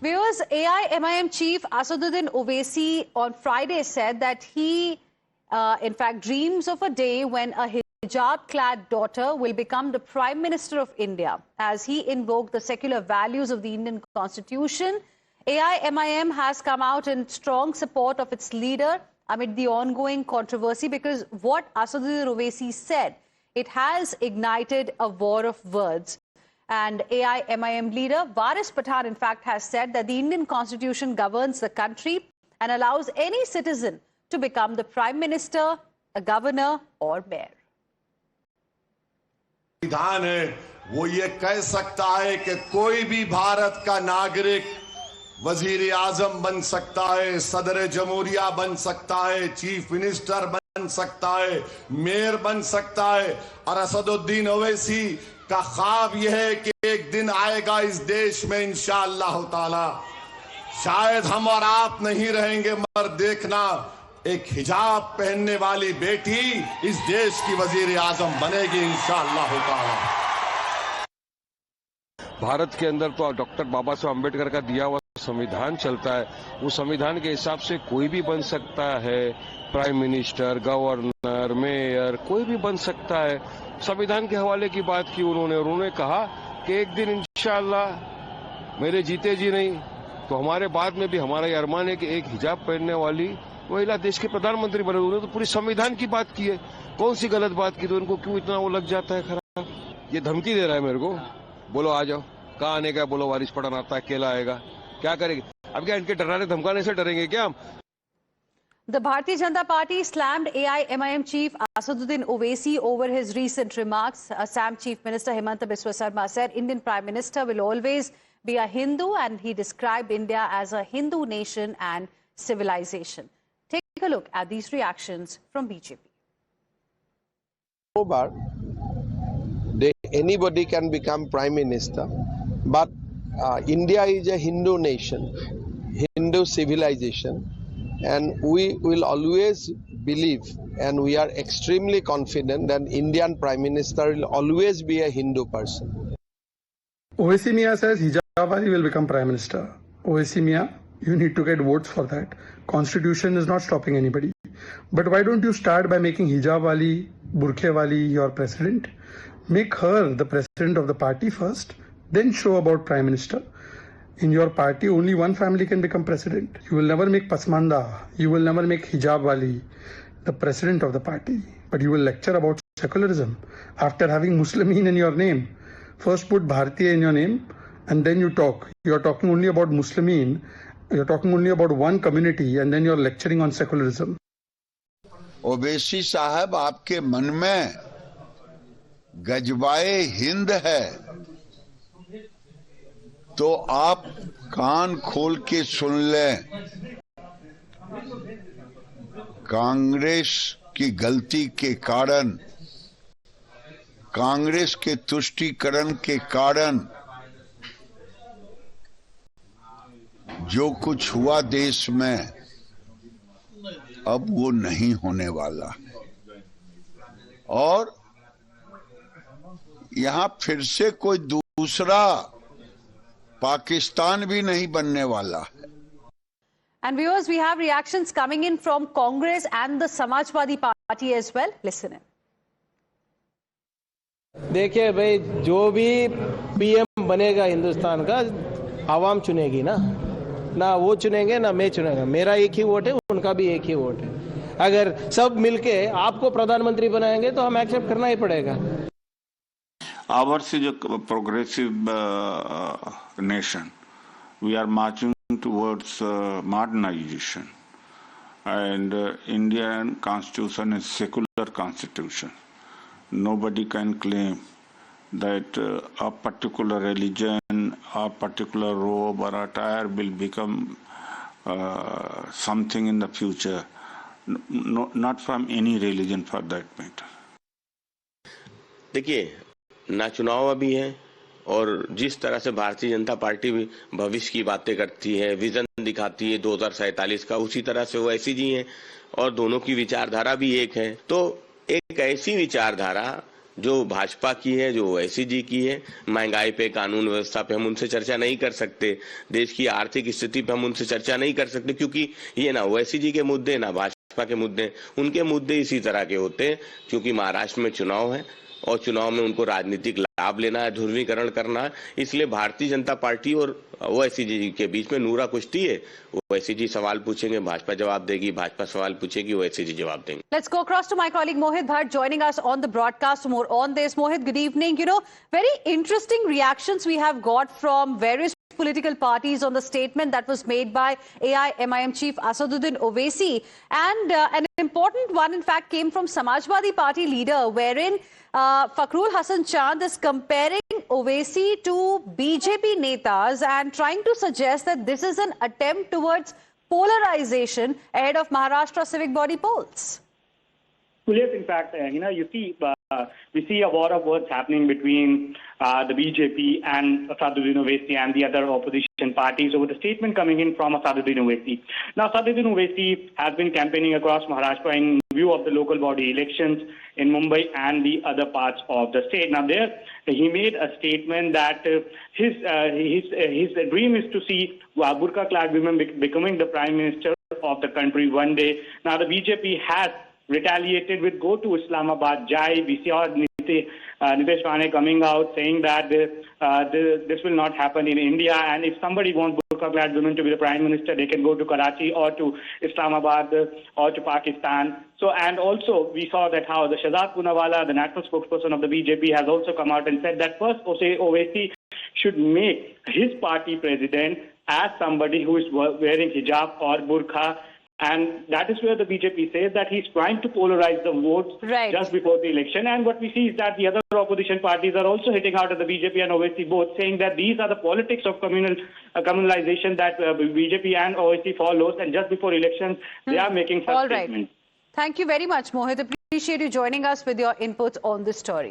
Viewers, AIMIM chief Asaduddin Owaisi on Friday said that he, in fact, dreams of a day when a hijab-clad daughter will become the Prime Minister of India. As he invoked the secular values of the Indian Constitution, AIMIM has come out in strong support of its leader amid the ongoing controversy, because what Asaduddin Owaisi said, it has ignited a war of words. And AIMIM leader Waris Pathan, in fact, has said that the Indian Constitution governs the country and allows any citizen to become the Prime Minister, a governor or mayor. संविधान है वो ये कह सकता है कि कोई भी भारत का नागरिक वजीर आजम बन सकता है, सदर जमहूरिया बन सकता है, चीफ मिनिस्टर बन सकता है, मेयर बन सकता है। और असदुद्दीन ओवैसी का ख्वाब यह है कि एक दिन आएगा इस देश में इंशाअल्लाह ताला, शायद हम और आप नहीं रहेंगे, मगर देखना एक हिजाब पहनने वाली बेटी इस देश की वजीर आजम बनेगी इंशाअल्लाह ताला। भारत के अंदर तो डॉक्टर बाबा साहब अम्बेडकर का दिया हुआ संविधान चलता है। उस संविधान के हिसाब से कोई भी बन सकता है, प्राइम मिनिस्टर, गवर्नर, मेयर, कोई भी बन सकता है। संविधान के हवाले की बात की उन्होंने कहा कि एक दिन इंशाअल्लाह मेरे जीते जी नहीं तो हमारे बाद में भी हमारा ये अरमान है कि एक हिजाब पहनने वाली महिला देश के प्रधानमंत्री बने। उन्होंने तो पूरी संविधान की बात की है, कौन सी गलत बात की, तो उनको क्यों इतना वो लग जाता है खराब। ये धमकी दे रहा है मेरे को, बोलो आ जाओ, कहाँ आने का, बोलो वारिस पठान आता है, अकेला आएगा, क्या करेंगे। अब क्या इनके डराने धमकाने से डरेंगे क्या हम। The Bharatiya Janata Party slammed AIMIM chief Asaduddin Owaisi over his recent remarks. Assam Chief Minister Himanta Biswa Sarma said Indian Prime Minister will always be a Hindu, and he described India as a Hindu nation and civilization. Take a look at these reactions from BJP. Anybody can become Prime Minister, but India is a Hindu nation, Hindu civilization. And we will always believe, and we are extremely confident that Indian Prime Minister will always be a Hindu person. Owaisi Mia says Hijabwali will become Prime Minister. Owaisi Mia, you need to get votes for that. Constitution is not stopping anybody. But why don't you start by making Hijabwali, Burkhewali your president? Make her the president of the party first, then show about Prime Minister. In your party, only one family can become president. You will never make Pasmanda, you will never make Hijabwali the president of the party. But you will lecture about secularism after having Muslimin in your name. First put Bharatiya in your name and then you talk. You are talking only about Muslimin, you are talking only about one community, and then you are lecturing on secularism. Owaisi साहब, आपके मन में गजबाए हिंद है तो आप कान खोल के सुन लें। कांग्रेस की गलती के कारण, कांग्रेस के तुष्टीकरण के कारण जो कुछ हुआ देश में, अब वो नहीं होने वाला है। और यहां फिर से कोई दूसरा पाकिस्तान भी नहीं बनने वाला है। And viewers, we have reactions coming in from Congress and the Samajwadi Party as well. Listen in. देखिए भाई, जो भी पीएम बनेगा हिंदुस्तान का, आवाम चुनेगी ना वो चुनेंगे ना मैं चुनेगा। मेरा एक ही वोट है, उनका भी एक ही वोट है। अगर सब मिलके आपको प्रधानमंत्री बनाएंगे तो हम एक्सेप्ट करना ही पड़ेगा। Ours is a progressive nation. We are marching towards modernization, and Indian constitution is secular constitution. Nobody can claim that a particular religion, a particular robe or attire will become something in the future. No, not from any religion for that matter. देखिए, ना चुनाव अभी है, और जिस तरह से Bharatiya Janata party भी भविष्य की बातें करती है, विजन दिखाती है 2047 का, उसी तरह से ओवैसी जी हैं और दोनों की विचारधारा भी एक है। तो एक ऐसी विचारधारा जो भाजपा की है, जो ओवैसी जी की है। महंगाई पे, कानून व्यवस्था पे हम उनसे चर्चा नहीं कर सकते, देश की आर्थिक स्थिति पे हम उनसे चर्चा नहीं कर सकते, क्योंकि ये ना ओवैसी जी के मुद्दे ना भाजपा के मुद्दे, उनके मुद्दे इसी तरह के होते हैं। क्योंकि महाराष्ट्र में चुनाव है और चुनाव में उनको राजनीतिक लाभ लेना है, ध्रुवीकरण करना है, इसलिए भारतीय जनता पार्टी और ओवैसी जी के बीच में नूरा कुश्ती है। ओवैसी जी सवाल पूछेंगे, भाजपा जवाब देगी, भाजपा सवाल पूछेगी, ओवैसी जी जवाब देंगे। Let's go across to my colleague Mohit Bhatt joining us on the broadcast for more on this. Mohit, good evening. You know, very interesting reactions we have got from various political parties on the statement that was made by AIMIM chief Asaduddin Owaisi, and an important one in fact came from Samajwadi Party leader, wherein Fakhrul Hasan Chand is comparing Owaisi to BJP netas and trying to suggest that this is an attempt towards polarization ahead of Maharashtra civic body polls. Well, yes, in fact, we see a war of words happening between the BJP and Asaduddin Owaisi and the other opposition parties over the statement coming in from Asaduddin Owaisi. Now, Asaduddin Owaisi has been campaigning across Maharashtra in view of the local body elections in Mumbai and the other parts of the state. Now, there he made a statement that his dream is to see burqa-clad women becoming the Prime Minister of the country one day. Now, the BJP has retaliated with "Go to Islamabad, Jai." We saw Nitesh Rane coming out saying that this will not happen in India, and if somebody wants burqa-clad women to be the Prime Minister, they can go to Karachi or to Islamabad or to Pakistan. So, and also we saw that how the Shahzad Poonawalla, the national spokesperson of the BJP, has also come out and said that first Owaisi should make his party president as somebody who is wearing hijab or burqa. And that is where the BJP says that he's trying to polarize the votes just before the election. And what we see is that the other opposition parties are also hitting out at the BJP and Owaisi both, saying that these are the politics of communalization that BJP and Owaisi follows. And just before elections, they are making such statements. Thank you very much, Mohit. Appreciate you joining us with your inputs on this story.